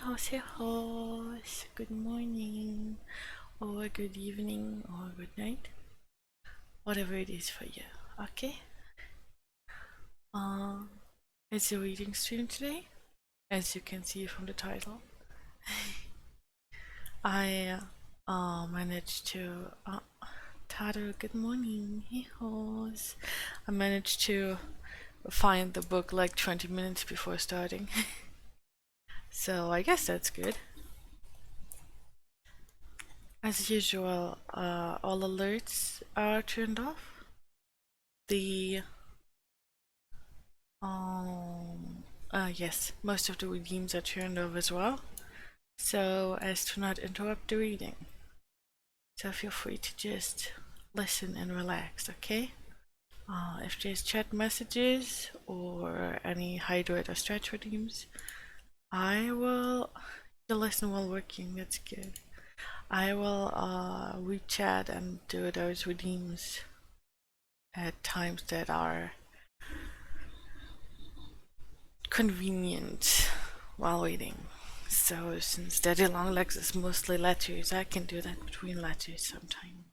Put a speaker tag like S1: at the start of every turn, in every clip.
S1: hey horse, good morning, or good evening, or good night, whatever it is for you, okay? Um, it's a reading stream today, as you can see from the title. I managed to, Taro, good morning, hey horse. I managed to find the book like 20 minutes before starting, so I guess that's good. As usual, all alerts are turned off. The yes, most of the redeems are turned off as well, so as to not interrupt the reading. So feel free to just listen and relax, okay? If there's chat messages or any hydrate or stretch redeems, I will listen while working, that's good. I will read chat and do those redeems at times that are convenient while waiting. So since Daddy Longlegs is mostly letters, I can do that between letters sometime.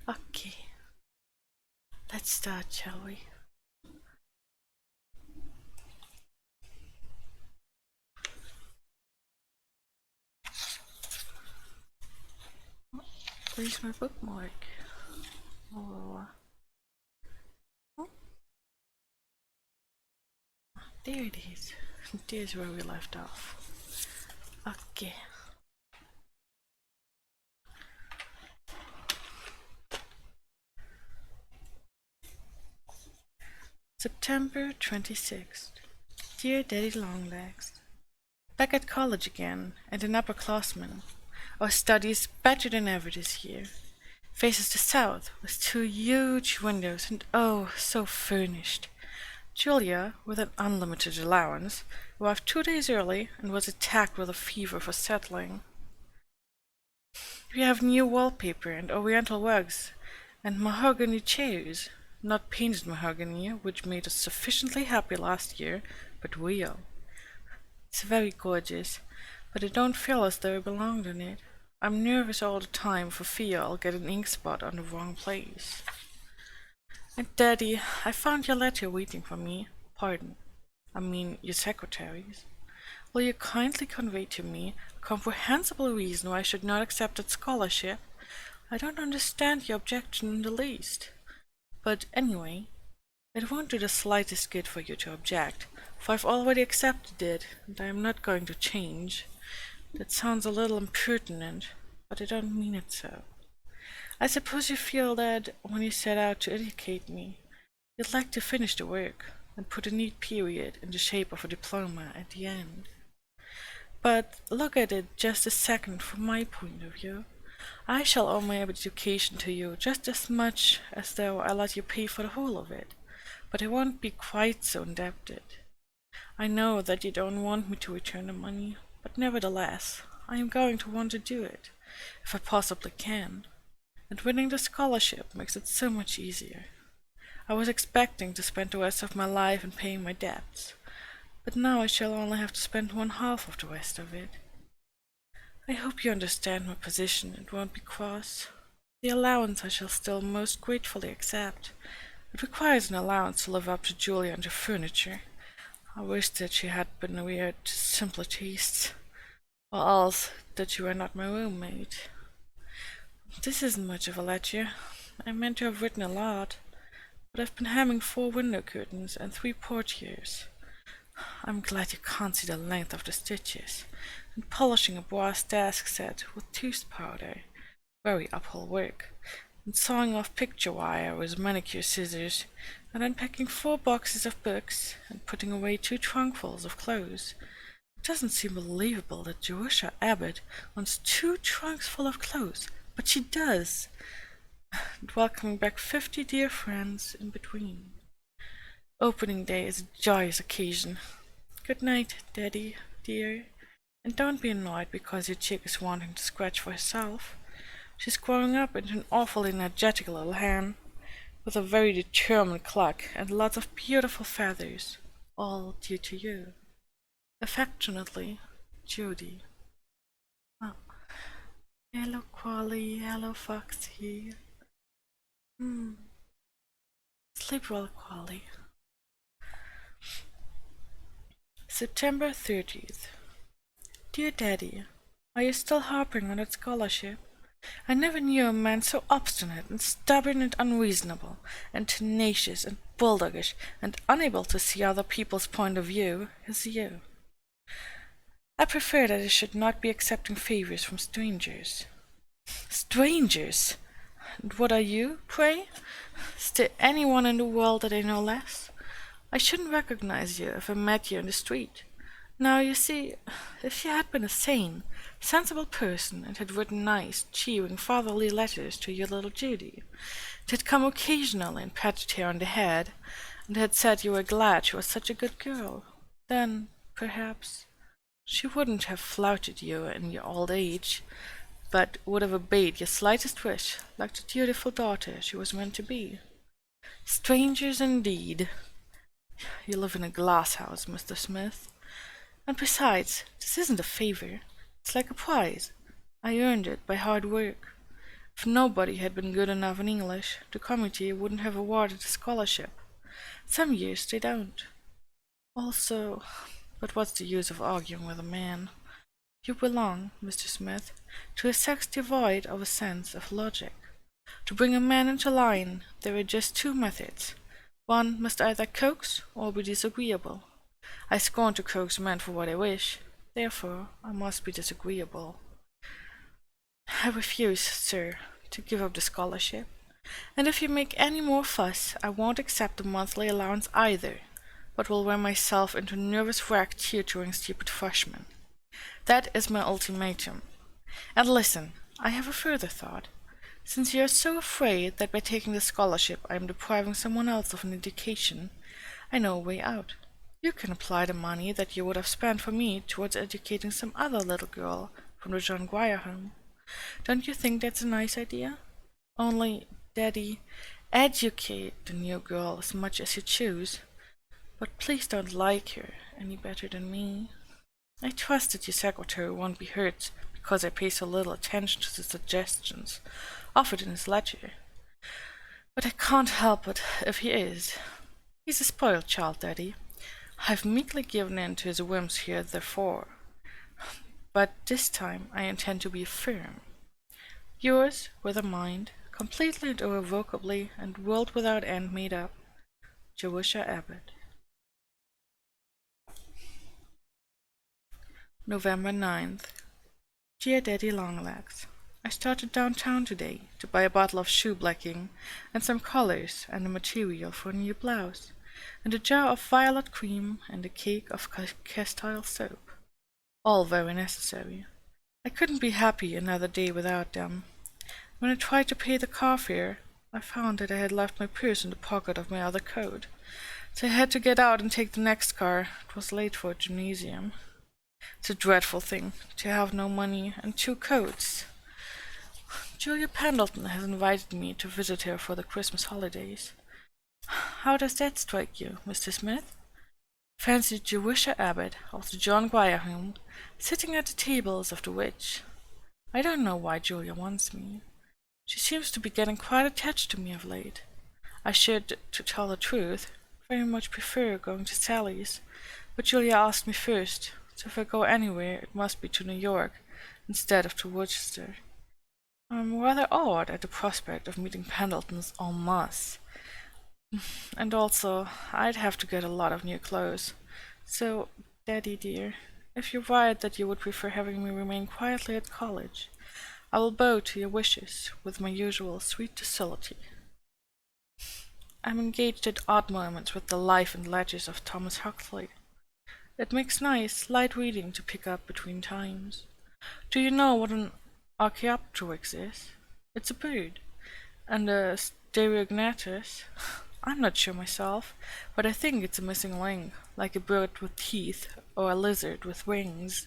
S1: Okay, let's start, shall we? Where's my bookmark? Oh, there it is. There's where we left off. Okay. September 26th. Dear Daddy Longlegs, back at college again, and an upperclassman. Our studies better than ever this year. Faces the south, with 2 huge windows, and oh, so furnished. Julia, with an unlimited allowance, arrived 2 days early and was attacked with a fever for settling. We have new wallpaper and oriental rugs, and mahogany chairs. Not painted mahogany, which made us sufficiently happy last year, but real. It's very gorgeous, but I don't feel as though I belonged in it. I'm nervous all the time for fear I'll get an ink spot on the wrong place. And Daddy, I found your letter waiting for me. Pardon. I mean, your secretary's. Will you kindly convey to me a comprehensible reason why I should not accept that scholarship? I don't understand your objection in the least. But anyway, it won't do the slightest good for you to object, for I've already accepted it, and I am not going to change. That sounds a little impertinent, but I don't mean it so. I suppose you feel that when you set out to educate me, you'd like to finish the work and put a neat period in the shape of a diploma at the end. But look at it just a second from my point of view. I shall owe my education to you just as much as though I let you pay for the whole of it, but I won't be quite so indebted. I know that you don't want me to return the money, but nevertheless, I am going to want to do it, if I possibly can, and winning the scholarship makes it so much easier. I was expecting to spend the rest of my life in paying my debts, but now I shall only have to spend 1/2 of the rest of it. I hope you understand my position and won't be cross. The allowance I shall still most gratefully accept. It requires an allowance to live up to Julia and her furniture. I wish that she had been reared to simpler tastes, or else that you were not my roommate. This isn't much of a letter. I meant to have written a lot, but I've been hemming 4 window curtains and 3 portieres. I'm glad you can't see the length of the stitches, and polishing a brass desk set with tooth powder, very uphill work, and sawing off picture wire with manicure scissors, and unpacking 4 boxes of books, and putting away 2 trunkfuls of clothes. It doesn't seem believable that Jerusha Abbott wants 2 trunks full of clothes, but she does, and welcoming back 50 dear friends in between. Opening day is a joyous occasion. Good night, Daddy, dear, and don't be annoyed because your chick is wanting to scratch for herself. She's growing up into an awfully energetic little hen, with a very determined cluck and lots of beautiful feathers, all due to you. Affectionately, Judy. Oh, hello, Quali. Hello, Foxy. Sleep well, Quali. September 30th. Dear Daddy, are you still harping on that scholarship? I never knew a man so obstinate and stubborn and unreasonable and tenacious and bulldogish and unable to see other people's point of view as you. I prefer that I should not be accepting favors from strangers. Strangers? And what are you, pray? Is there anyone in the world that I know less? I shouldn't recognize you if I met you in the street. Now, you see, if you had been a sane, sensible person and had written nice, cheering, fatherly letters to your little Judy, and had come occasionally and patted her on the head, and had said you were glad she was such a good girl, then, perhaps, she wouldn't have flouted you in your old age, but would have obeyed your slightest wish, like the dutiful daughter she was meant to be. Strangers indeed! You live in a glass house, Mr. Smith. And besides, this isn't a favor. It's like a prize. I earned it by hard work. If nobody had been good enough in English, the committee wouldn't have awarded a scholarship. Some years they don't. Also, but what's the use of arguing with a man? You belong, Mr. Smith, to a sex devoid of a sense of logic. To bring a man into line, there are just two methods. One must either coax or be disagreeable. I scorn to coax men for what I wish, therefore I must be disagreeable. I refuse, sir, to give up the scholarship, and if you make any more fuss, I won't accept the monthly allowance either, but will wear myself into nervous wreck tutoring stupid freshmen. That is my ultimatum. And listen, I have a further thought. Since you are so afraid that by taking the scholarship I am depriving someone else of an education, I know a way out. You can apply the money that you would have spent for me towards educating some other little girl from the John Grier home. Don't you think that's a nice idea? Only, Daddy, educate the new girl as much as you choose, but please don't like her any better than me. I trust that your secretary won't be hurt because I pay so little attention to the suggestions offered in his letter. But I can't help it if he is. He's a spoiled child, Daddy. I've meekly given in to his whims heretofore, but this time I intend to be firm. Yours, with a mind, completely and irrevocably and world without end made up, Jerusha Abbott. November 9th. Dear Daddy Longlegs, I started downtown today to buy a bottle of shoe blacking and some colors and the material for a new blouse, and a jar of violet cream and a cake of castile soap. All very necessary. I couldn't be happy another day without them. When I tried to pay the car fare, I found that I had left my purse in the pocket of my other coat, so I had to get out and take the next car. It was late for a gymnasium. It's a dreadful thing to have no money and two coats. Julia Pendleton has invited me to visit her for the Christmas holidays. How does that strike you, Mr. Smith? Fancy Jerusha Abbott of the John Grier home sitting at the tables of the rich. I don't know why Julia wants me. She seems to be getting quite attached to me of late. I should, to tell the truth, very much prefer going to Sally's, but Julia asked me first, so if I go anywhere it must be to New York instead of to Worcester. I'm rather awed at the prospect of meeting Pendletons en masse. And also, I'd have to get a lot of new clothes. So, Daddy dear, if you write that you would prefer having me remain quietly at college, I will bow to your wishes with my usual sweet docility. I'm engaged at odd moments with the Life and Letters of Thomas Huxley. It makes nice, light reading to pick up between times. Do you know what an Archaeopteryx is? It's a bird. And a Stereognathus? I'm not sure myself, but I think it's a missing link, like a bird with teeth or a lizard with wings.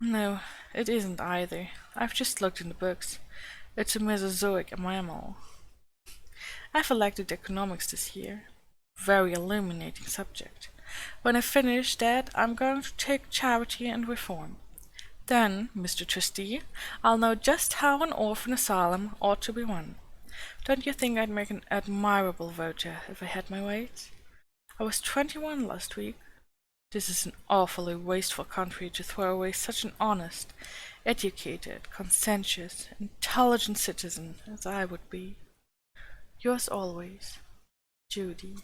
S1: No, it isn't either. I've just looked in the books. It's a Mesozoic mammal. I've elected economics this year. Very illuminating subject. When I finish that, I'm going to take charity and reform. Then, Mr. Trustee, I'll know just how an orphan asylum ought to be run. Don't you think I'd make an admirable voter if I had my ways? I was 21 last week. This is an awfully wasteful country to throw away such an honest, educated, conscientious, intelligent citizen as I would be. Yours always, Judy.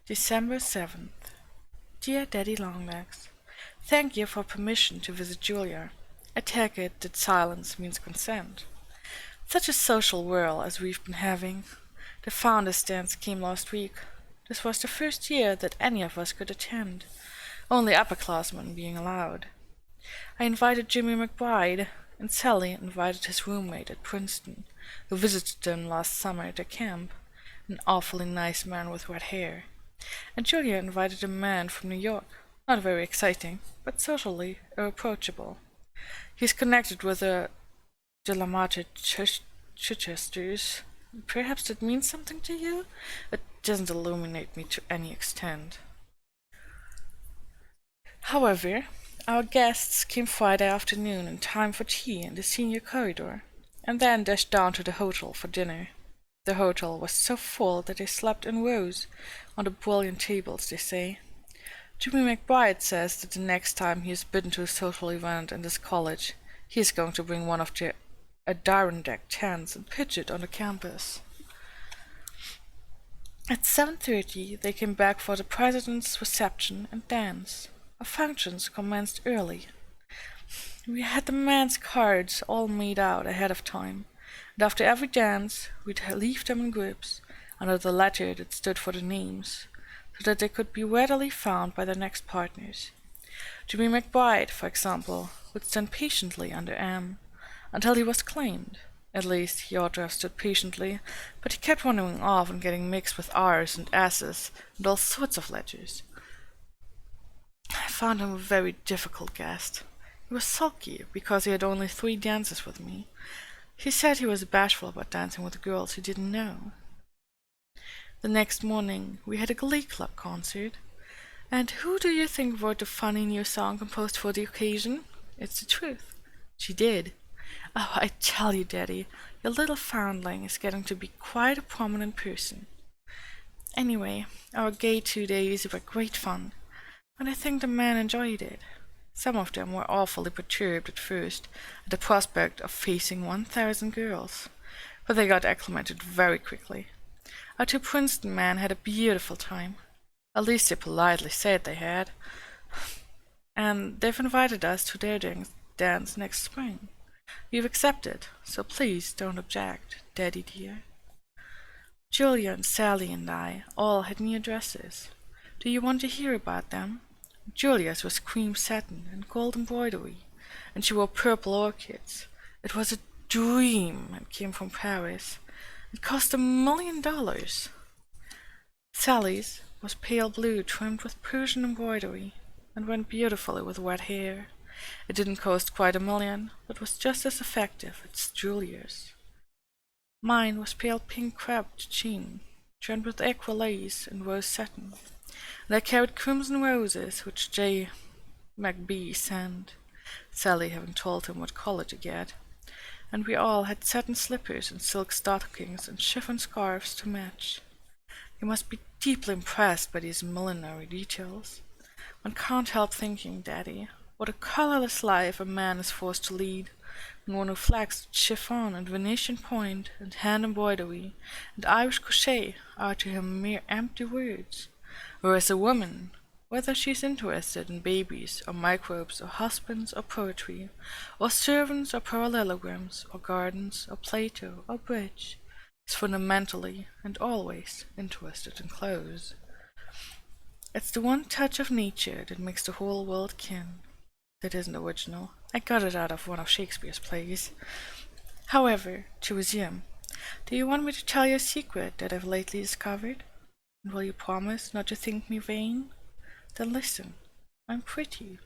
S1: December 7th. Dear Daddy Longlegs, thank you for permission to visit Julia. I take it that silence means consent. Such a social whirl as we've been having. The founders' dance came last week. This was the first year that any of us could attend, only upperclassmen being allowed. I invited Jimmy McBride, and Sally invited his roommate at Princeton, who visited them last summer at their camp, an awfully nice man with red hair. And Julia invited a man from New York, not very exciting, but socially irreproachable. He's connected with the Delamate Chichesters. Perhaps that means something to you? It doesn't illuminate me to any extent. However, our guests came Friday afternoon in time for tea in the senior corridor, and then dashed down to the hotel for dinner. The hotel was so full that they slept in rows on the brilliant tables, they say. Jimmy McBride says that the next time he is bidden to a social event in this college, he is going to bring one of the Adirondack tents and pitch it on the campus. At 7:30 they came back for the president's reception and dance. Our functions commenced early. We had the men's cards all made out ahead of time, and after every dance we'd leave them in groups, under the letter that stood for the names, so that they could be readily found by their next partners. Jimmy McBride, for example, would stand patiently under M, until he was claimed. At least he ought to have stood patiently, but he kept wandering off and getting mixed with R's and S's and all sorts of letters. I found him a very difficult guest. He was sulky because he had only 3 dances with me. He said he was bashful about dancing with girls he didn't know. The next morning we had a glee club concert, and who do you think wrote the funny new song composed for the occasion? It's the truth. She did. Oh, I tell you, Daddy, your little foundling is getting to be quite a prominent person. Anyway, our gay 2 days were great fun, and I think the men enjoyed it. Some of them were awfully perturbed at first at the prospect of facing 1,000 girls, but they got acclimated very quickly. Our 2 Princeton men had a beautiful time. At least they politely said they had. And they've invited us to their dance next spring. We've accepted, so please don't object, Daddy dear. Julia and Sally and I all had new dresses. Do you want to hear about them? Julia's was cream satin and gold embroidery, and she wore purple orchids. It was a dream and came from Paris. It cost $1,000,000. Sally's was pale blue trimmed with Persian embroidery, and went beautifully with wet hair. It didn't cost quite $1,000,000, but was just as effective as Julia's. Mine was pale pink crepe de chine, trimmed with aqua lace and rose satin, and I carried crimson roses which J. McB. sent, Sally having told him what color to get, and we all had satin slippers and silk stockings and chiffon scarves to match. You must be deeply impressed by these millinery details. One can't help thinking, Daddy, what a colorless life a man is forced to lead, when one reflects that chiffon and Venetian point and hand embroidery and Irish crochet are to him mere empty words, whereas a woman, whether she is interested in babies or microbes or husbands or poetry, or servants or parallelograms or gardens or Plato or bridge, is fundamentally and always interested in clothes. It's the one touch of nature that makes the whole world kin. That isn't original. I got it out of one of Shakespeare's plays. However, to resume, do you want me to tell you a secret that I've lately discovered? And will you promise not to think me vain? Then listen. I'm pretty.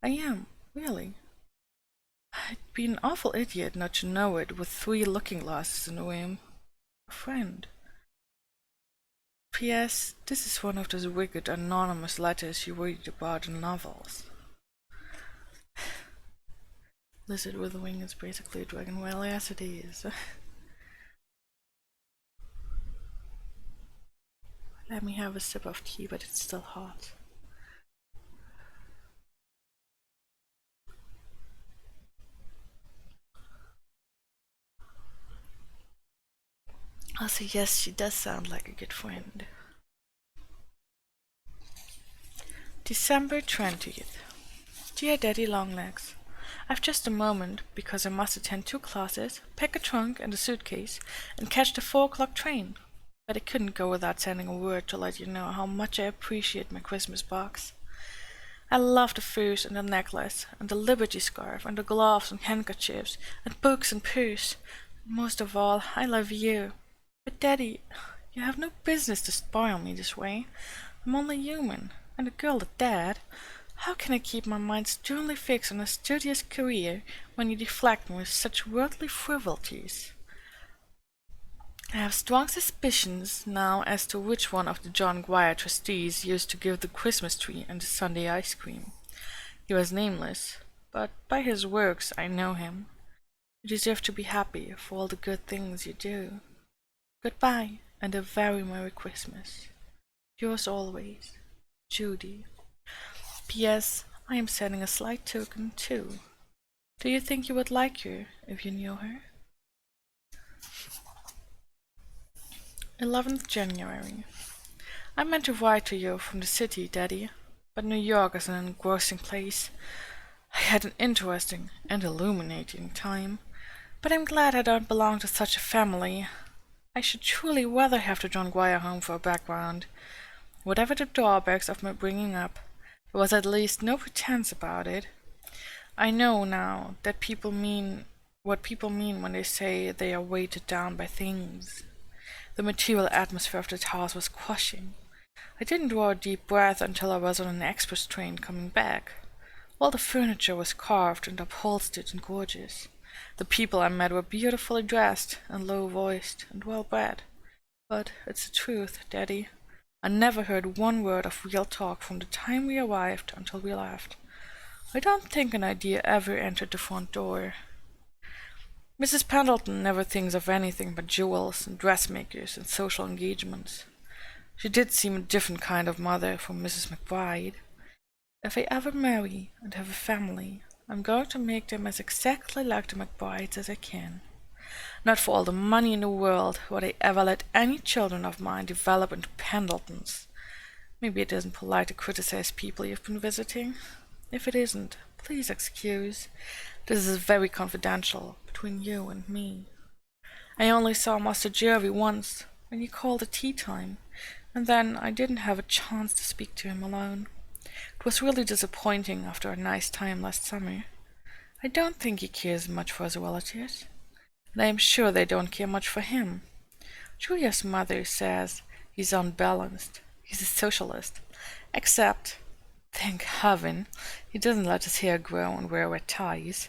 S1: I am, really. I'd be an awful idiot not to know it with 3 looking glasses in the room. A friend. P.S. This is one of those wicked anonymous letters you read about in novels. Lizard with a wing is basically a dragon. Well, yes it is. Let me have a sip of tea, but it's still hot. Also, yes, she does sound like a good friend. December 20th. Dear Daddy Longlegs, I've just a moment because I must attend 2 classes, pack a trunk and a suitcase, and catch the 4 o'clock train. But I couldn't go without sending a word to let you know how much I appreciate my Christmas box. I love the furs and the necklace, and the Liberty scarf, and the gloves and handkerchiefs, and books and purse. And most of all, I love you. But Daddy, you have no business to spoil me this way. I'm only human, and a girl at that. How can I keep my mind sternly fixed on a studious career when you deflect me with such worldly frivolities? I have strong suspicions now as to which one of the John Guire trustees used to give the Christmas tree and the Sunday ice cream. He was nameless, but by his works I know him. You deserve to be happy for all the good things you do. Goodbye, and a very Merry Christmas. Yours always, Judy. P.S. I am sending a slight token, too. Do you think you would like her if you knew her? 11th January. I meant to write to you from the city, Daddy, but New York is an engrossing place. I had an interesting and illuminating time, but I'm glad I don't belong to such a family. I should truly rather have the John Guire home for a background. Whatever the drawbacks of my bringing up, there was at least no pretense about it. I know now that people mean what people mean when they say they are weighted down by things. The material atmosphere of that house was crushing. I didn't draw a deep breath until I was on an express train coming back. All the furniture was carved and upholstered and gorgeous. The people I met were beautifully dressed and low-voiced and well-bred. But it's the truth, Daddy. I never heard one word of real talk from the time we arrived until we left. I don't think an idea ever entered the front door. Mrs. Pendleton never thinks of anything but jewels and dressmakers and social engagements. She did seem a different kind of mother from Mrs. McBride. If I ever marry and have a family, I'm going to make them as exactly like the McBrides as I can. Not for all the money in the world would I ever let any children of mine develop into Pendletons. Maybe it isn't polite to criticize people you've been visiting. If it isn't, please excuse. This is very confidential between you and me. I only saw Master Jervy once, when he called at tea time, and then I didn't have a chance to speak to him alone. It was really disappointing after a nice time last summer. I don't think he cares much for his relatives, and I am sure they don't care much for him. Julia's mother says he's unbalanced. He's a socialist, except, thank heaven, he doesn't let his hair grow and wear red ties.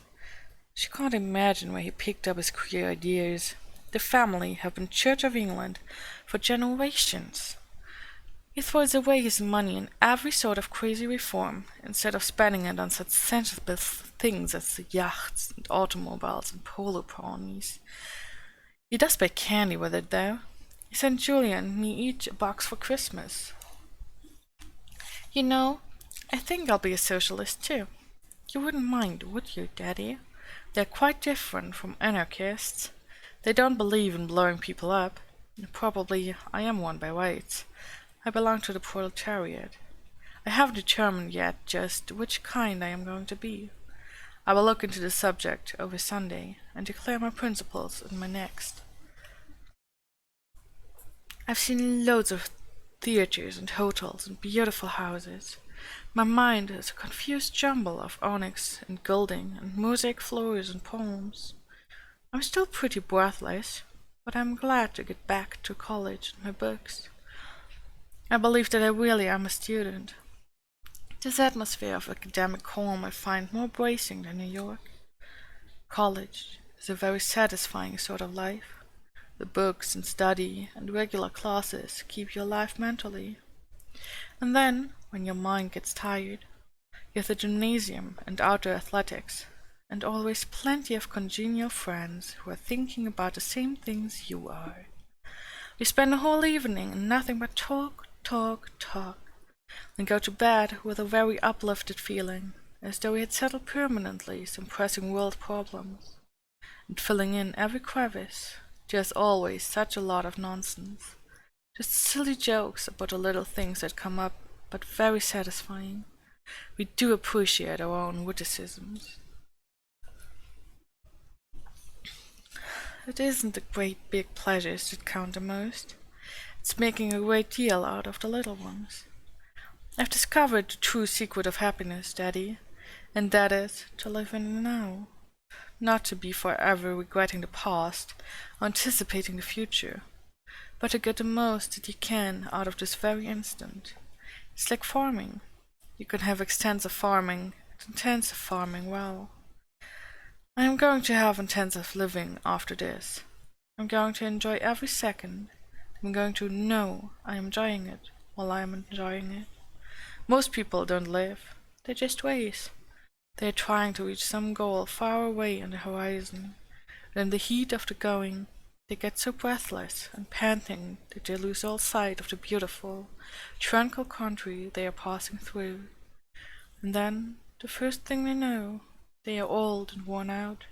S1: She can't imagine where he picked up his queer ideas. The family have been Church of England for generations. He throws away his money in every sort of crazy reform, instead of spending it on such sensible things as yachts and automobiles and polo ponies. He does buy candy with it, though. He sent Julia and me each a box for Christmas. You know, I think I'll be a socialist, too. You wouldn't mind, would you, Daddy? They're quite different from anarchists. They don't believe in blowing people up. Probably I am one by rights. I belong to the proletariat. I haven't determined yet just which kind I am going to be. I will look into the subject over Sunday and declare my principles in my next. I've seen loads of theaters and hotels and beautiful houses. My mind is a confused jumble of onyx and gilding and mosaic floors and palms. I'm still pretty breathless, but I'm glad to get back to college and my books. I believe that I really am a student. This atmosphere of academic calm I find more bracing than New York. College is a very satisfying sort of life. The books and study and regular classes keep you alive mentally. And then, when your mind gets tired, you have the gymnasium and outdoor athletics, and always plenty of congenial friends who are thinking about the same things you are. We spend the whole evening in nothing but talk, talk, talk, and go to bed with a very uplifted feeling, as though we had settled permanently some pressing world problems. And filling in every crevice, there's always such a lot of nonsense. Just silly jokes about the little things that come up, but very satisfying. We do appreciate our own witticisms. It isn't the great big pleasures that count the most. It's making a great deal out of the little ones. I've discovered the true secret of happiness, Daddy, and that is to live in the now. Not to be forever regretting the past or anticipating the future, but to get the most that you can out of this very instant. It's like farming. You can have extensive farming and intensive farming well. I am going to have intensive living after this. I'm going to enjoy every second. I'm going to know I am enjoying it while I am enjoying it. Most people don't live. They just wait. They are trying to reach some goal far away on the horizon. And in the heat of the going, they get so breathless and panting that they lose all sight of the beautiful, tranquil country they are passing through. And then, the first thing they know, they are old and worn out.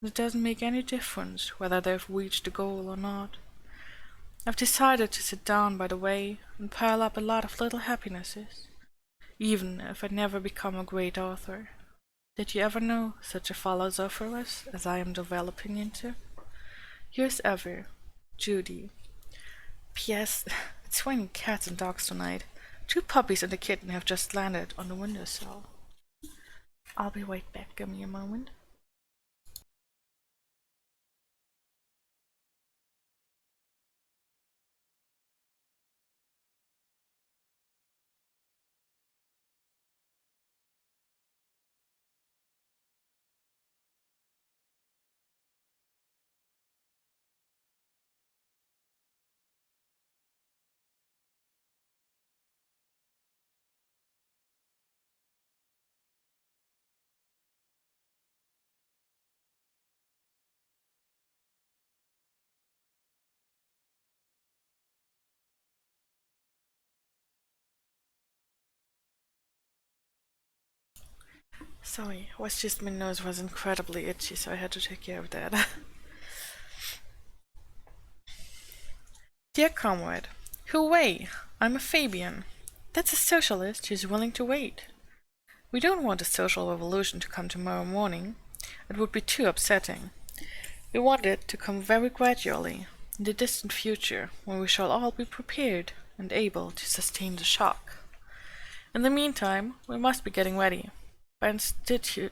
S1: And it doesn't make any difference whether they've reached the goal or not. I've decided to sit down by the way and pile up a lot of little happinesses, even if I never become a great author. Did you ever know such a philosopher as I am developing into? Yours ever, Judy. P.S. It's raining cats and dogs tonight. 2 puppies and a kitten have just landed on the windowsill. I'll be right back. Give me a moment. Sorry, it was just my nose was incredibly itchy, so I had to take care of that. Dear comrade, hooray! I'm a Fabian. That's a socialist who's willing to wait. We don't want a social revolution to come tomorrow morning. It would be too upsetting. We want it to come very gradually, in the distant future, when we shall all be prepared and able to sustain the shock. In the meantime, we must be getting ready by instituting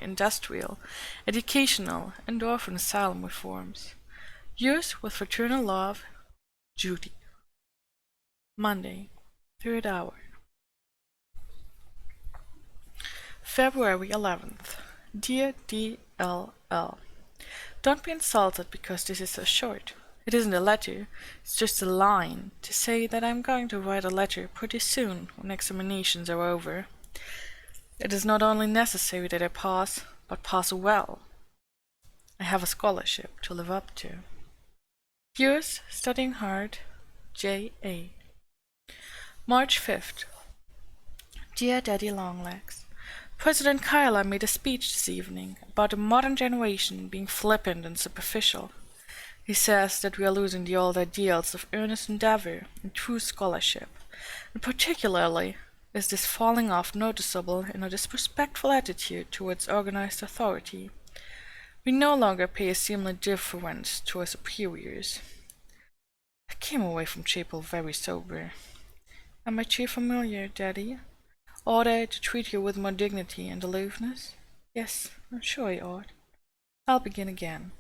S1: industrial, educational, and orphan asylum reforms. Yours with fraternal love, Judy. Monday, 3rd hour. February 11th. Dear D.L.L. Don't be insulted because this is so short. It isn't a letter, it's just a line to say that I'm going to write a letter pretty soon when examinations are over. It is not only necessary that I pass, but pass well. I have a scholarship to live up to. Yours, studying hard, J.A. March 5th. Dear Daddy Longlegs, President Kyler made a speech this evening about the modern generation being flippant and superficial. He says that we are losing the old ideals of earnest endeavor and true scholarship, and particularly is this falling off noticeable in a disrespectful attitude towards organized authority. We no longer pay a seemly deference to our superiors. I came away from chapel very sober. Am I too familiar, Daddy? Ought I to treat you with more dignity and aloofness? Yes, I'm sure I ought. I'll begin again.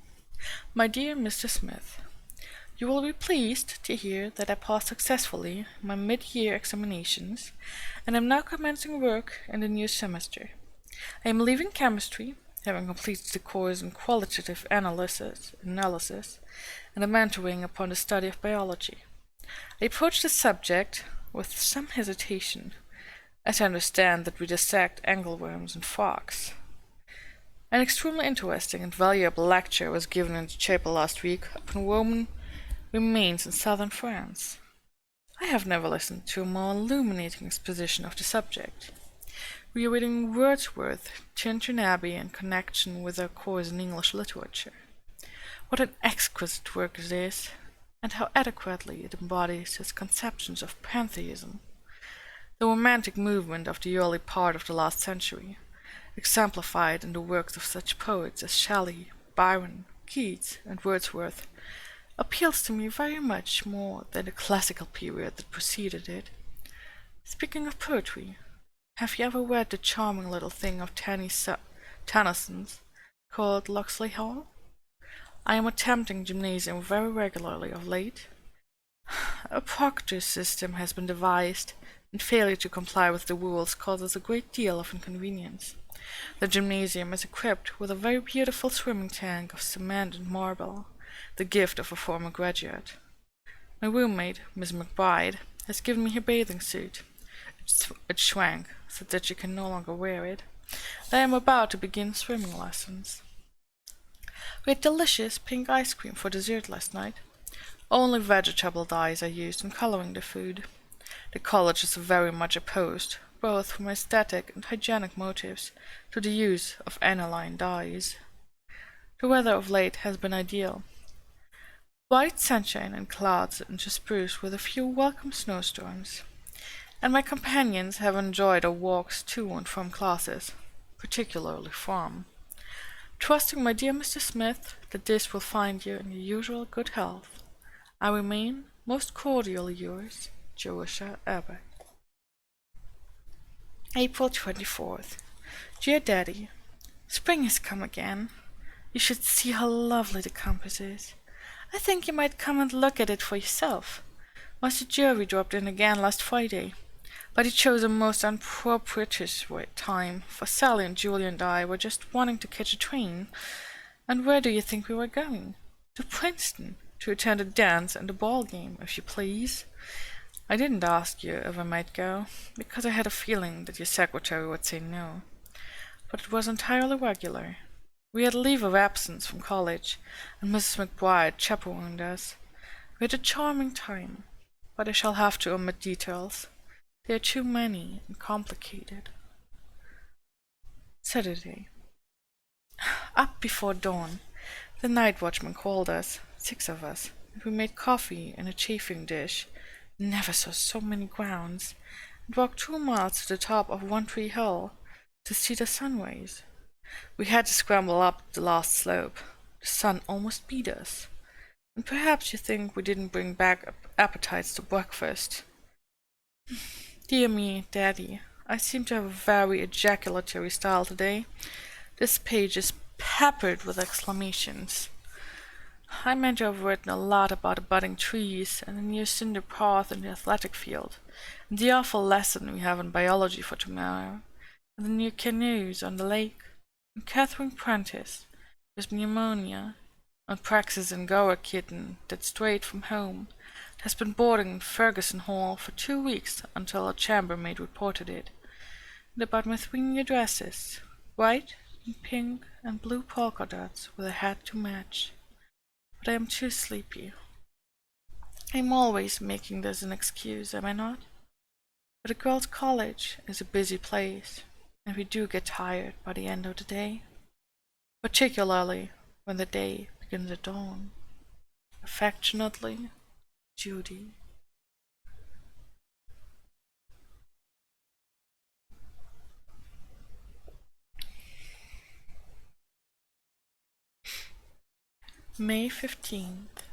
S1: My dear Mr. Smith, you will be pleased to hear that I passed successfully my mid-year examinations, and am now commencing work in the new semester. I am leaving chemistry, having completed the course in qualitative analysis and a mentoring upon the study of biology. I approached the subject with some hesitation, as I understand that we dissect angleworms and frogs. An extremely interesting and valuable lecture was given in the chapel last week upon Roman remains in southern France. I have never listened to a more illuminating exposition of the subject. We are reading Wordsworth's Tintern Abbey in connection with our course in English literature. What an exquisite work it is, and how adequately it embodies his conceptions of pantheism. The romantic movement of the early part of the last century, exemplified in the works of such poets as Shelley, Byron, Keats, and Wordsworth, appeals to me very much more than the classical period that preceded it. Speaking of poetry, have you ever read the charming little thing of Tennyson's called Locksley Hall? I am attempting gymnasium very regularly of late. A proctor system has been devised, and failure to comply with the rules causes a great deal of inconvenience. The gymnasium is equipped with a very beautiful swimming tank of cement and marble, the gift of a former graduate. My roommate, Miss McBride, has given me her bathing suit. It shrank, so that she can no longer wear it, and I am about to begin swimming lessons. We had delicious pink ice cream for dessert last night. Only vegetable dyes are used in coloring the food. The college is very much opposed, both from aesthetic and hygienic motives, to the use of aniline dyes. The weather of late has been ideal. Bright sunshine and clouds interspersed with a few welcome snowstorms, and my companions have enjoyed our walks to and from classes, particularly from. Trusting my dear Mr. Smith that this will find you in your usual good health, I remain most cordially yours, Jerusha Abbott. April 24th. Dear Daddy, spring has come again. You should see how lovely the campus is. I think you might come and look at it for yourself. Master Jerry dropped in again last Friday, but he chose a most unpropitious time, for Sally and Julie and I were just wanting to catch a train. And where do you think we were going? To Princeton, to attend a dance and a ball game, if you please. I didn't ask you if I might go, because I had a feeling that your secretary would say no. But it was entirely regular. We had leave of absence from college, and Mrs. McBride chaperoned us. We had a charming time, but I shall have to omit details. They are too many and complicated. Saturday. Up before dawn. The night watchman called us, 6 of us, and we made coffee in a chafing dish. Never saw so many grounds, and walked 2 miles to the top of One Tree Hill to see the sunrise. We had to scramble up the last slope. The sun almost beat us. And perhaps you think we didn't bring back appetites to breakfast. Dear me, Daddy, I seem to have a very ejaculatory style today. This page is peppered with exclamations. I meant to have written a lot about the budding trees and the new cinder path in the athletic field, and the awful lesson we have in biology for tomorrow, and the new canoes on the lake, and Catherine Prentice with pneumonia, and Praxis Angora kitten that's straight from home, has been boarding in Ferguson Hall for 2 weeks until a chambermaid reported it, and about my 3 new dresses, white and pink and blue polka dots with a hat to match. But I am too sleepy. I am always making this an excuse, am I not? But a girls' college is a busy place, and we do get tired by the end of the day, particularly when the day begins at dawn. Affectionately, Judy. May 15th.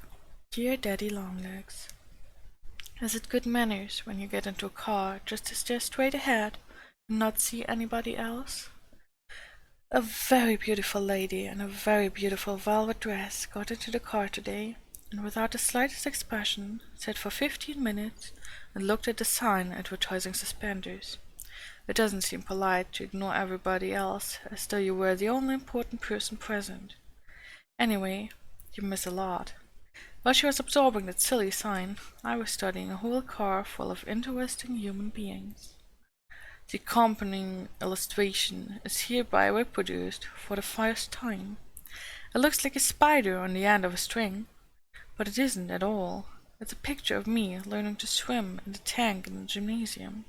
S1: Dear Daddy Longlegs, is it good manners when you get into a car just to stare straight ahead and not see anybody else? A very beautiful lady in a very beautiful velvet dress got into the car today, and without the slightest expression sat for 15 minutes and looked at the sign advertising suspenders. It doesn't seem polite to ignore everybody else, as though you were the only important person present. Anyway, you miss a lot. While she was absorbing that silly sign, I was studying a whole car full of interesting human beings. The accompanying illustration is hereby reproduced for the first time. It looks like a spider on the end of a string, but it isn't at all. It's a picture of me learning to swim in the tank in the gymnasium.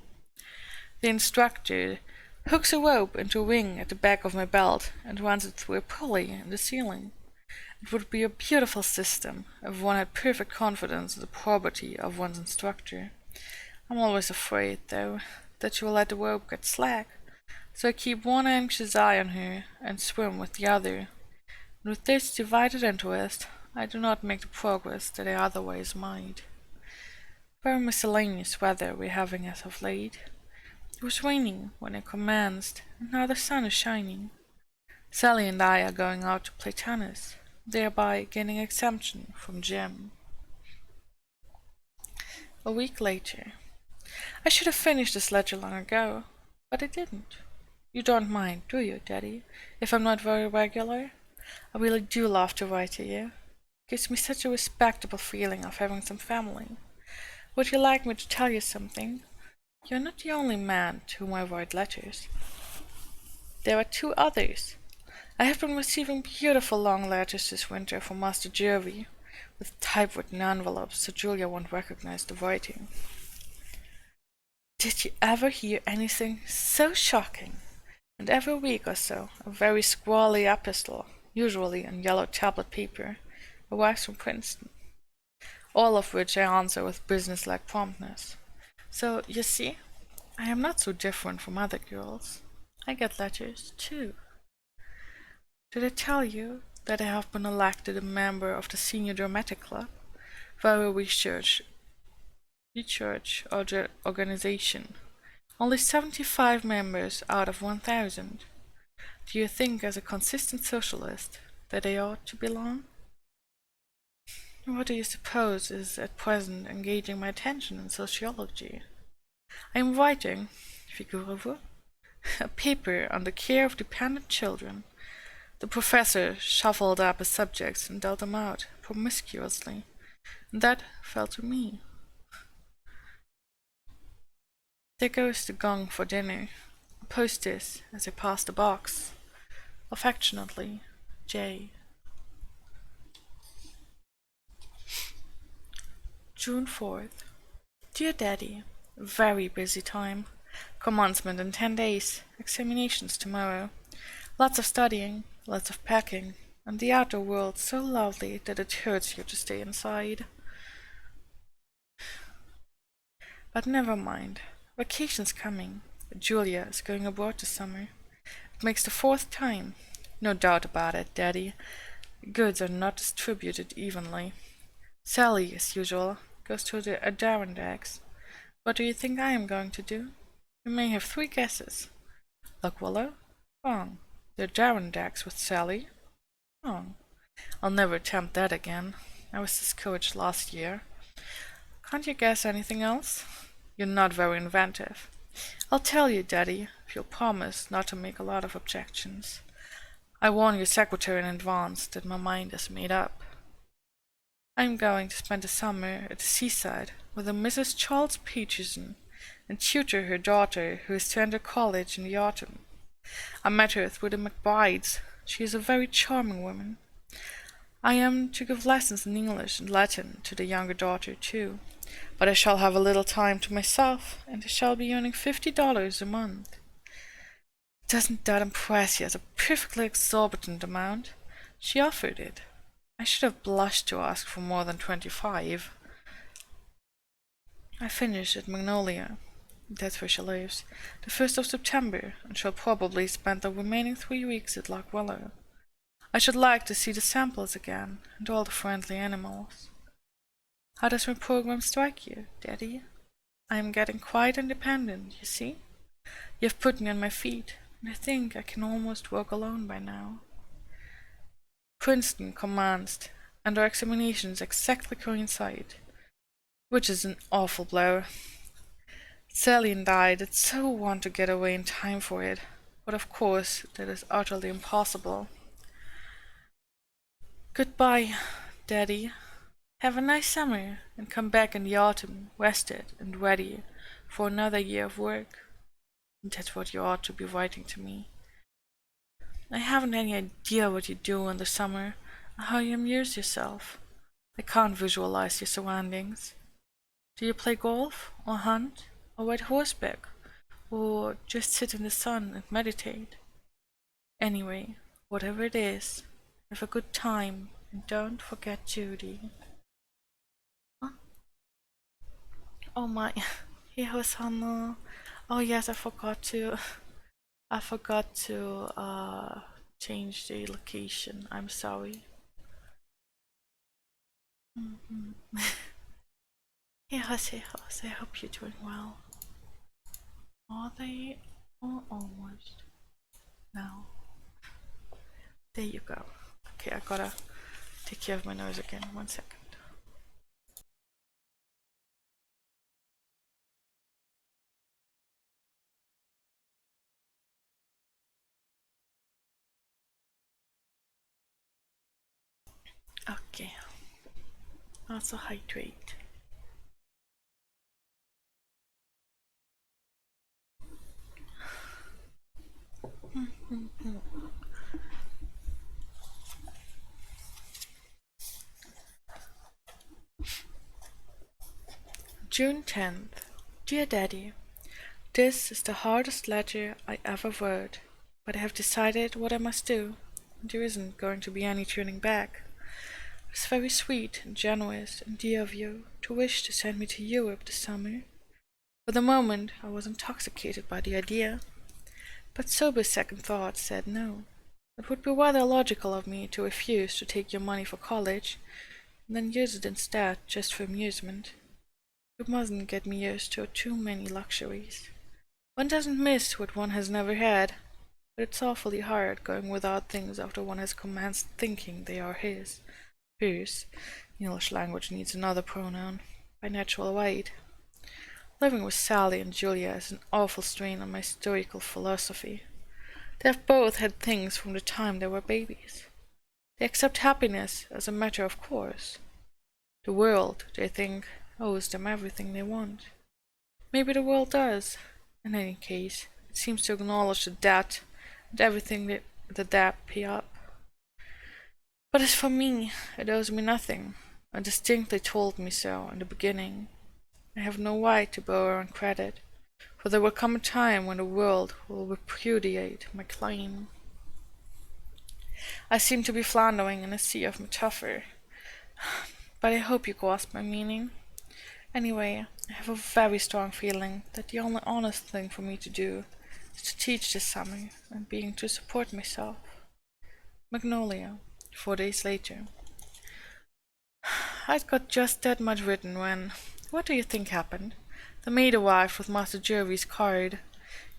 S1: The instructor hooks a rope into a ring at the back of my belt and runs it through a pulley in the ceiling. It would be a beautiful system if one had perfect confidence in the probity of one's instructor. I'm always afraid, though, that she will let the rope get slack, so I keep one anxious eye on her and swim with the other. And with this divided interest, I do not make the progress that I otherwise might. Very miscellaneous weather we're having as of late. It was raining when I commenced, and now the sun is shining. Sally and I are going out to play tennis, thereby gaining exemption from gym. A week later. I should have finished this letter long ago, but I didn't. You don't mind, do you, Daddy, if I'm not very regular? I really do love to write to you. It gives me such a respectable feeling of having some family. Would you like me to tell you something? You're not the only man to whom I write letters. There are 2 others. I have been receiving beautiful long letters this winter from Master Jervy, with typewritten envelopes so Julia won't recognize the writing. Did you ever hear anything so shocking? And every week or so, a very scrawly epistle, usually on yellow tablet paper, arrives from Princeton, all of which I answer with business-like promptness. So, you see, I am not so different from other girls. I get letters, too. Did I tell you that I have been elected a member of the Senior Dramatic Club, very research organization? Only 75 members out of 1,000. Do you think, as a consistent socialist, that I ought to belong? What do you suppose is at present engaging my attention in sociology? I am writing, figurez-vous, a paper on the care of dependent children. The professor shuffled up his subjects and dealt them out promiscuously, and that fell to me. There goes the gong for dinner. Post this as I pass the box. Affectionately, J. June 4th. Dear Daddy, very busy time. Commencement in 10 days, examinations tomorrow. Lots of studying, lots of packing, and the outer world so lovely that it hurts you to stay inside. But never mind. Vacation's coming. Julia is going abroad this summer. It makes the 4th time. No doubt about it, Daddy. Goods are not distributed evenly. Sally, as usual, goes to the Adirondacks. What do you think I am going to do? You may have 3 guesses. Loch Willow? Wrong. The Adirondacks with Sally? Wrong. I'll never attempt that again. I was discouraged last year. Can't you guess anything else? You're not very inventive. I'll tell you, Daddy, if you'll promise not to make a lot of objections. I warn your secretary in advance that my mind is made up. I'm going to spend the summer at the seaside with a Mrs. Charles Peterson and tutor her daughter who is to enter college in the autumn. I met her through the McBrides. She is a very charming woman. I am to give lessons in English and Latin to the younger daughter, too, but I shall have a little time to myself, and I shall be earning $50 a month. Doesn't that impress you as a perfectly exorbitant amount? She offered it. I should have blushed to ask for more than 25. I finish at Magnolia. That's where she lives, the 1st of September, and shall probably spend the remaining 3 weeks at Loch Willow. I should like to see the samples again, and all the friendly animals. How does my program strike you, Daddy? I am getting quite independent, you see. You have put me on my feet, and I think I can almost work alone by now. Princeton commenced, and our examinations exactly coincide, which is an awful blow. Sally and I did so want to get away in time for it, but of course that is utterly impossible. Goodbye, Daddy. Have a nice summer, and come back in the autumn, rested and ready for another year of work. That's what you ought to be writing to me. I haven't any idea what you do in the summer, or how you amuse yourself. I can't visualize your surroundings. Do you play golf, or hunt, or ride horseback, or just sit in the sun and meditate? Anyway, whatever it is, have a good time, and don't forget Judy. Huh? Oh my, yeah, Hannah. Oh yes, I forgot to change the location. I'm sorry. Yes, yes, I hope you're doing well. Are they? Or almost. No. There you go. Okay, I gotta take care of my nose again. 1 second. Okay. Also hydrate. June 10th. Dear Daddy, this is the hardest letter I ever wrote, but I have decided what I must do. There isn't going to be any turning back. It's very sweet and generous and dear of you to wish to send me to Europe this summer. For the moment I was intoxicated by the idea, but sober second thought said no. It would be rather illogical of me to refuse to take your money for college, and then use it instead just for amusement. You mustn't get me used to too many luxuries. One doesn't miss what one has never had, but it's awfully hard going without things after one has commenced thinking they are his. Hers. English language needs another pronoun. By natural right. Living with Sally and Julia is an awful strain on my stoical philosophy. They have both had things from the time they were babies. They accept happiness as a matter of course. The world, they think, owes them everything they want. Maybe the world does. In any case, it seems to acknowledge the debt and everything that the debt pay up. But as for me, it owes me nothing, and distinctly told me so in the beginning. I have no right to borrow on credit, for there will come a time when the world will repudiate my claim. I seem to be floundering in a sea of metaphor, but I hope you grasp my meaning. Anyway, I have a very strong feeling that the only honest thing for me to do is to teach this summer and being to support myself. Magnolia. 4 days later. I'd got just that much written when, what do you think happened? The maid arrived with Master Jervy's card.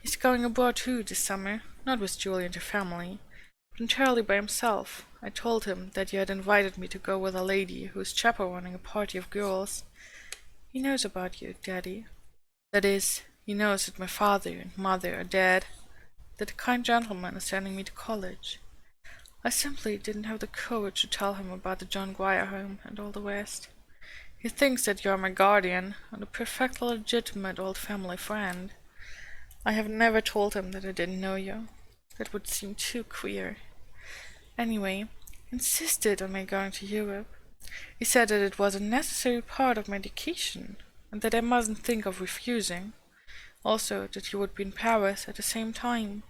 S1: He's going abroad too this summer, not with Julie and her family, but entirely by himself. I told him that you had invited me to go with a lady who is chaperoning a party of girls. He knows about you, Daddy. That is, he knows that my father and mother are dead, that the kind gentleman is sending me to college. I simply didn't have the courage to tell him about the John Grier home and all the rest. He thinks that you are my guardian and a perfectly legitimate old family friend. I have never told him that I didn't know you. That would seem too queer. Anyway, he insisted on my going to Europe. He said that it was a necessary part of my education, and that I mustn't think of refusing. Also, that you would be in Paris at the same time,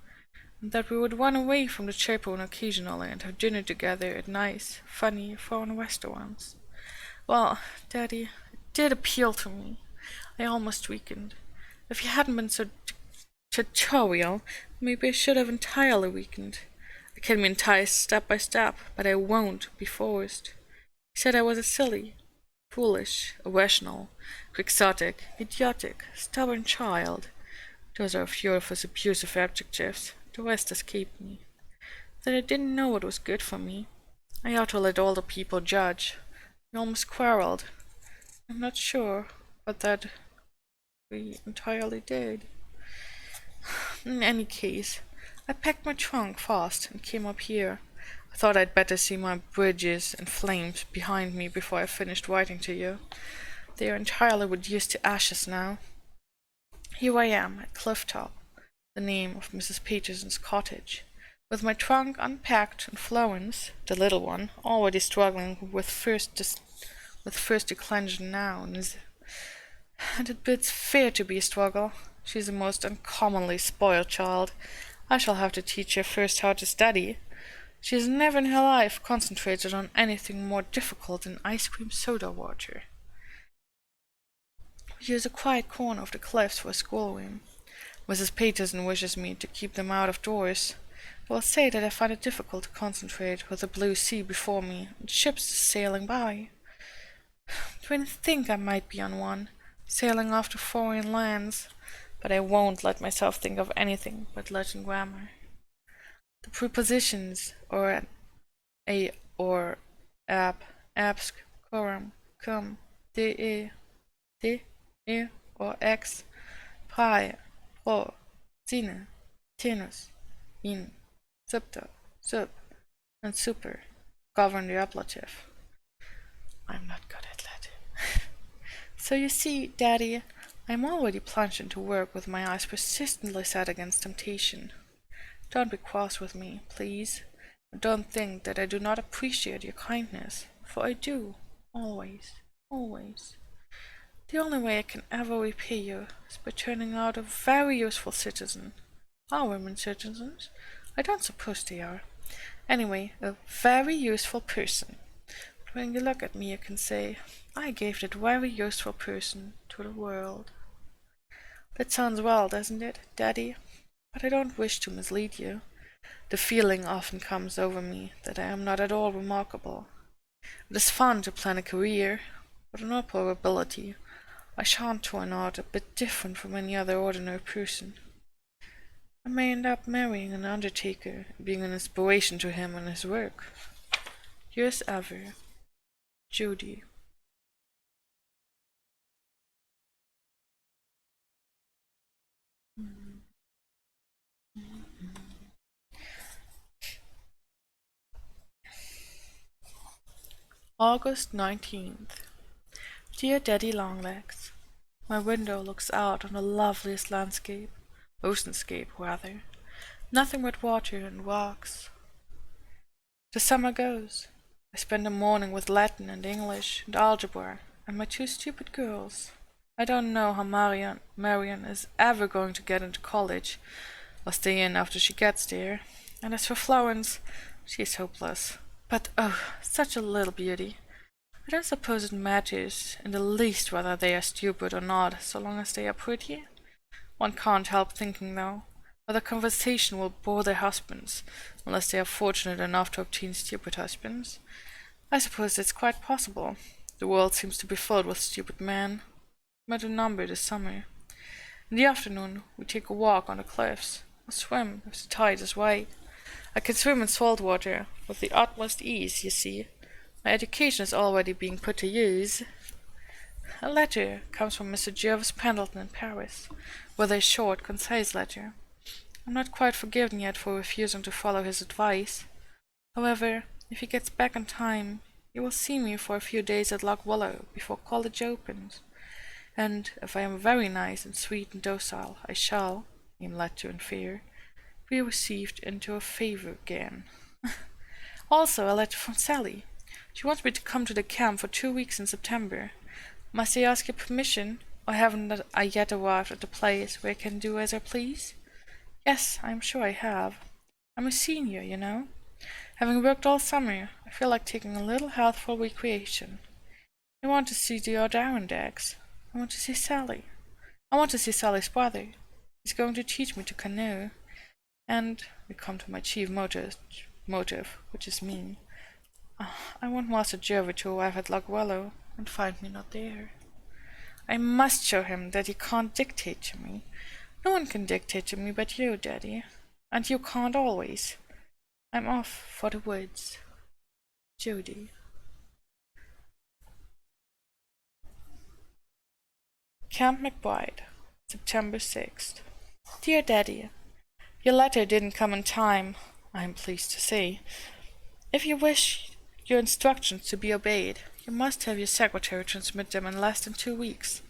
S1: and that we would run away from the chaperone occasionally and have dinner together at nice, funny, foreign restaurants. Well, Daddy, it did appeal to me. I almost weakened. If you hadn't been so tutorial, maybe I should have entirely weakened. I can be enticed step by step, but I won't be forced. He said I was a silly, foolish, irrational, quixotic, idiotic, stubborn child. Those are a few of his abusive adjectives. The rest escaped me. That I didn't know what was good for me. I ought to let older people judge. We almost quarreled. I'm not sure, but that We entirely did. In any case, I packed my trunk fast and came up here. I thought I'd better see my bridges and flames behind me before I finished writing to you. They are entirely reduced to ashes now. Here I am at Cliff Top, the name of Mrs. Peterson's cottage, with my trunk unpacked and Florence, the little one, already struggling with first declension now, and it bids fair to be a struggle. She's a most uncommonly spoiled child. I shall have to teach her first how to study. She has never in her life concentrated on anything more difficult than ice cream soda water. We use a quiet corner of the cliffs for a schoolroom. Mrs. Peterson wishes me to keep them out of doors. I will say that I find it difficult to concentrate with the blue sea before me and ships sailing by. Do you think I might be on one, sailing off to foreign lands? But I won't let myself think of anything but Latin grammar. The prepositions or a or ab, absc, coram, cum, de, or ex, prae, pro, sine, tenus, in, subter, sub, and super govern the ablative. I'm not good at Latin. So you see, Daddy, I'm already plunged into work with my eyes persistently set against temptation. Don't be cross with me, please. Don't think that I do not appreciate your kindness, for I do, always, always. The only way I can ever repay you is by turning out a very useful citizen. Are women citizens? I don't suppose they are. Anyway, a very useful person. But when you look at me, you can say, I gave that very useful person to the world. That sounds well, doesn't it, Daddy? But I don't wish to mislead you. The feeling often comes over me that I am not at all remarkable. It is fun to plan a career, but in all probability I shan't turn out a bit different from any other ordinary person. I may end up marrying an undertaker and being an inspiration to him and his work. Yours ever, Judy. August 19th. Dear Daddy Longlegs, my window looks out on the loveliest landscape, oceanscape rather, nothing but water and rocks. The summer goes. I spend the morning with Latin and English and algebra and my two stupid girls. I don't know how Marian is ever going to get into college or stay in after she gets there. And as for Florence, she is hopeless. But oh, such a little beauty. I don't suppose it matters in the least whether they are stupid or not, so long as they are pretty. One can't help thinking, though, whether conversation will bore their husbands, unless they are fortunate enough to obtain stupid husbands. I suppose it's quite possible. The world seems to be filled with stupid men. Met a number this summer. In the afternoon, we take a walk on the cliffs, or swim if the tide is right. I can swim in salt water with the utmost ease, you see. My education is already being put to use. A letter comes from Mr. Jervis Pendleton in Paris, with a short, concise letter. I'm not quite forgiven yet for refusing to follow his advice. However, if he gets back in time, he will see me for a few days at Loch Willow before college opens. And if I am very nice and sweet and docile, I shall, in led to infer, be received into a favour again. Also, a letter from Sally. She wants me to come to the camp for 2 weeks in September. Must I ask your permission, or haven't I yet arrived at the place where I can do as I please? Yes, I am sure I have. I'm a senior, you know. Having worked all summer, I feel like taking a little healthful recreation. I want to see the Adirondacks. I want to see Sally. I want to see Sally's brother. He's going to teach me to canoe. And we come to my chief motive, which is me. I want Master Jervis to arrive at Loch Willow and find me not there. I must show him that he can't dictate to me. No one can dictate to me but you, Daddy. And you can't always. I'm off for the woods. Judy. Camp McBride, September 6th. Dear Daddy, your letter didn't come in time, I am pleased to say. If you wish your instructions to be obeyed, you must have your secretary transmit them in less than 2 weeks.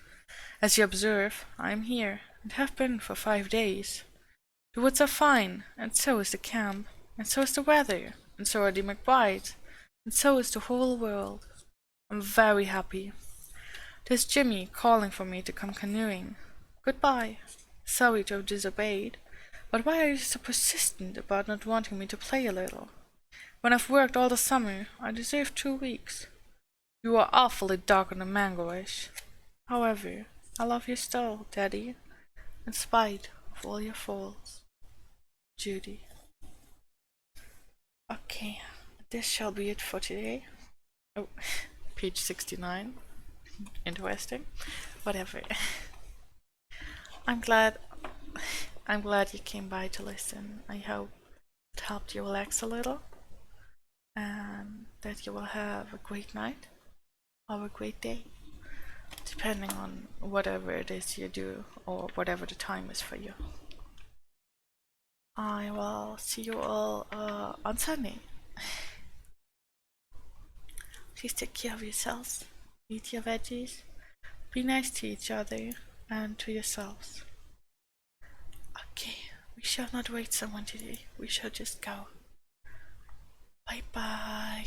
S1: As you observe, I am here, and have been for 5 days. The woods are fine, and so is the camp, and so is the weather, and so are the McBrides, and so is the whole world. I'm very happy. There's Jimmy calling for me to come canoeing. Goodbye. Sorry to have disobeyed, but why are you so persistent about not wanting me to play a little? When I've worked all the summer, I deserve 2 weeks. You are awfully dark on the mangoish. However, I love you still, Daddy, in spite of all your faults. Judy. Okay, this shall be it for today. Oh, page 69. Interesting. Whatever. I'm glad you came by to listen. I hope it helped you relax a little, and that you will have a great night or a great day, depending on whatever it is you do or whatever the time is for you. I will see you all on Sunday. Please take care of yourselves, eat your veggies, be nice to each other and to yourselves. Okay, we shall not wait someone today, we shall just go. Bye bye.